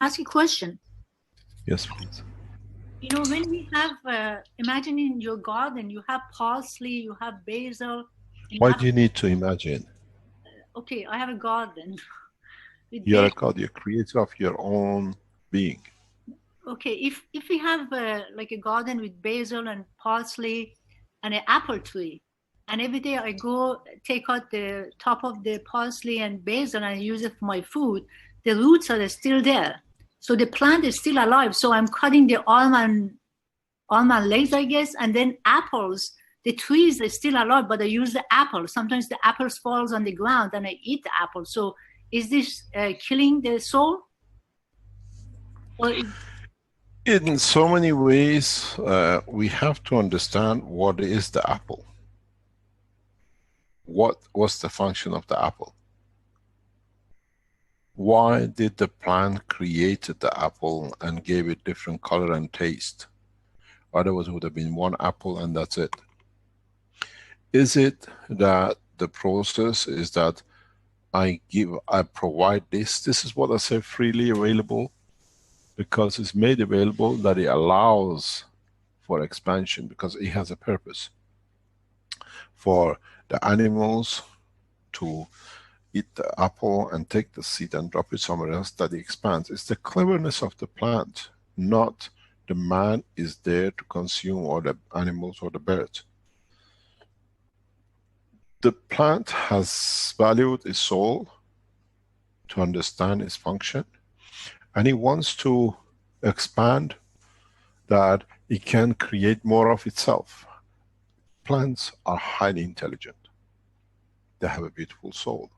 ask a question? Yes, please. You know, when we have, imagine in your garden, you have parsley, you have basil. Why do you need to imagine? Okay, I have a garden. You're a God, you're creator of your own being. Okay, if we have like a garden with basil and parsley and an apple tree, and every day I go take out the top of the parsley and basil and use it for my food, the roots are still there. So the plant is still alive. So I'm cutting the almond legs, I guess, and then apples. The trees are still alive, but I use the apple. Sometimes the apples falls on the ground and I eat the apple. So is this killing the soul? Or in so many ways, we have to understand what is the apple. What was the function of the apple? Why did the plant create the apple and gave it different color and taste? Otherwise it would have been one apple and that's it. Is it that the process is that I provide this is what I say, freely available, because it's made available that it allows for expansion, because it has a purpose. For the animals to eat the apple and take the seed and drop it somewhere else, that it expands. It's the cleverness of the plant, not the man is there to consume, or the animals or the birds. The plant has valued its soul to understand its function, and it wants to expand that it can create more of itself. Plants are highly intelligent. They have a beautiful soul.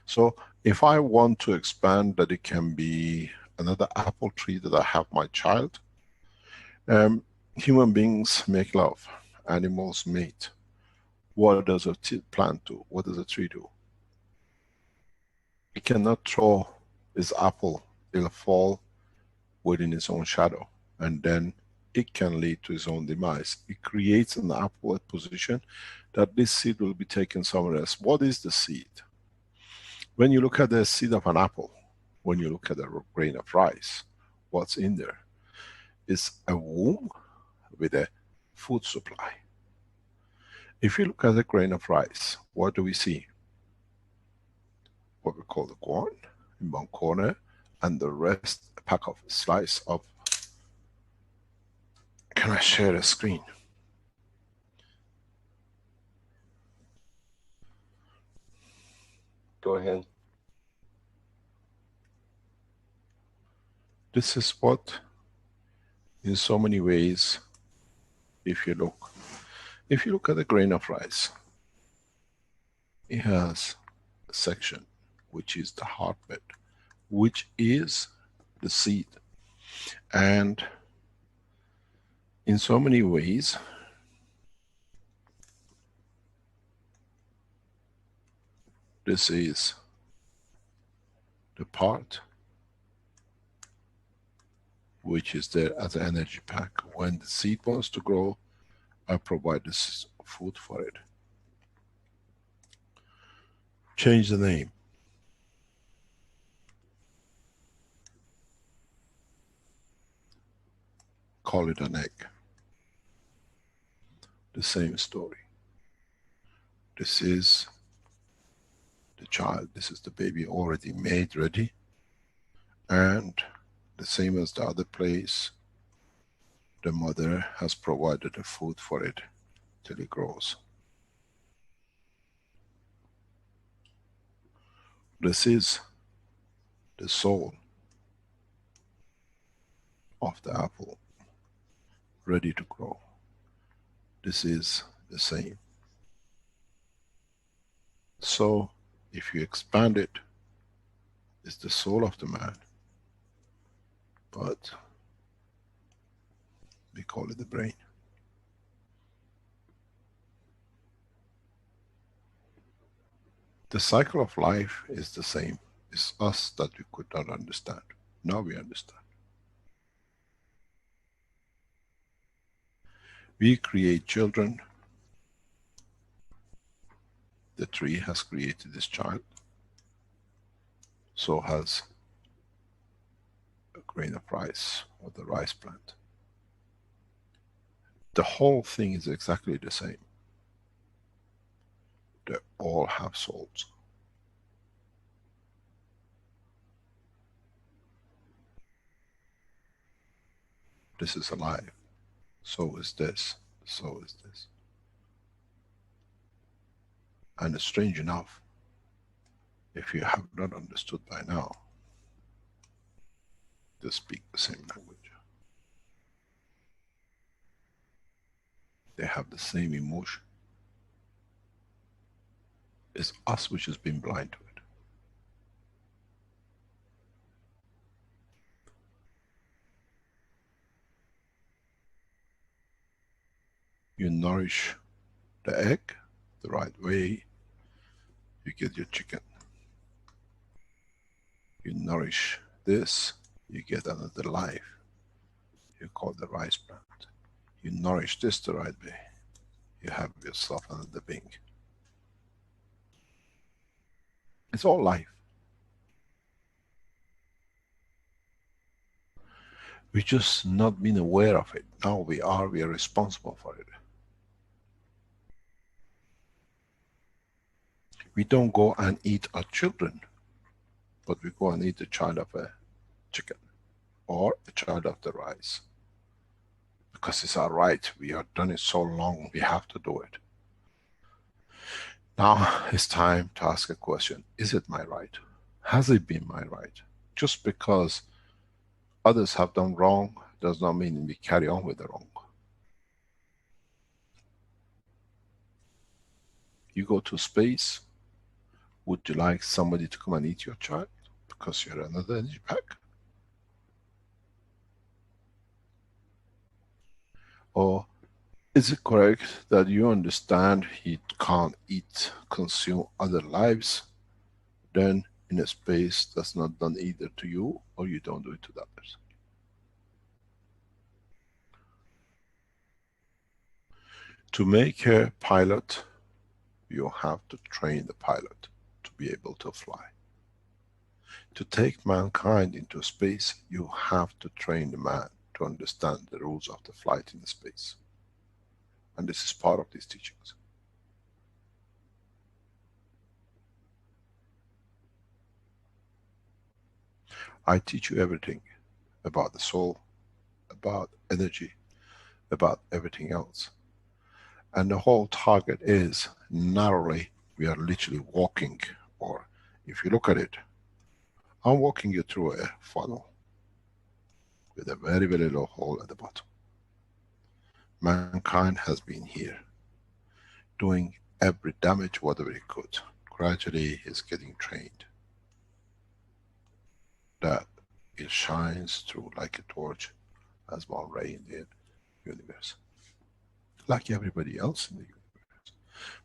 So if I want to expand that it can be another apple tree, that I have my child, human beings make love, animals mate. What does a plant do? What does a tree do? It cannot throw its apple, it'll fall within its own shadow, and then it can lead to its own demise. It creates an upward position that this seed will be taken somewhere else. What is the seed? When you look at the seed of an apple, when you look at a grain of rice, what's in there? It's a womb with a food supply. If you look at a grain of rice, what do we see? What we call the corn in one corner, and the rest a pack of slice of. Can I share a screen? Go ahead. This is what, in so many ways, if you look at a grain of rice, it has a section which is the heartbed, which is the seed. And in so many ways, this is the part which is there as an energy pack. When the seed wants to grow, I provide this food for it. Change the name. Call it an egg. The same story. This is the child, this is the baby already made, ready. And the same as the other place, the mother has provided the food for it till it grows. This is the soul of the apple, ready to grow. This is the same. So, if you expand it, it's the soul of the man, but we call it the brain. The cycle of life is the same. It's us that we could not understand. Now we understand. We create children. The tree has created this child. So has a grain of rice or the rice plant. The whole thing is exactly the same. They all have souls. This is alive. So is this. So is this. And strange enough, if you have not understood by now, they speak the same language. They have the same emotion. It's us which has been blind to it. You nourish the egg the right way, you get your chicken. You nourish this, you get another life. You call the rice plant. You nourish this the right way, you have yourself another being. It's all life. We just not been aware of it. Now we are responsible for it. We don't go and eat our children, but we go and eat the child of a chicken or a child of the rice. Because it's our right. We have done it so long, we have to do it. Now it's time to ask a question. Is it my right? Has it been my right? Just because others have done wrong does not mean we carry on with the wrong. You go to space, would you like somebody to come and eat your child because you're another energy pack? Or is it correct that you understand he can't eat, consume other lives, then in a space that's not done either to you or you don't do it to the others? To make a pilot, you have to train the pilot to be able to fly. To take mankind into space, you have to train the man to understand the rules of the flight in space. And this is part of these teachings. I teach you everything about the soul, about energy, about everything else. And the whole target is narrowly, we are literally walking, or if you look at it, I'm walking you through a funnel with a very, very low hole at the bottom. Mankind has been here doing every damage whatever it could. Gradually is getting trained that it shines through like a torch as one ray in the universe. Like everybody else in the universe.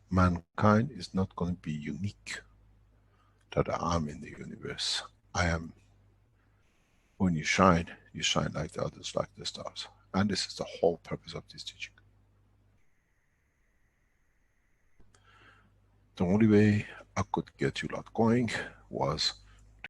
Mankind is not going to be unique that I'm in the universe. I am, when you shine like the others, like the stars. And this is the whole purpose of this teaching. The only way I could get you lot going was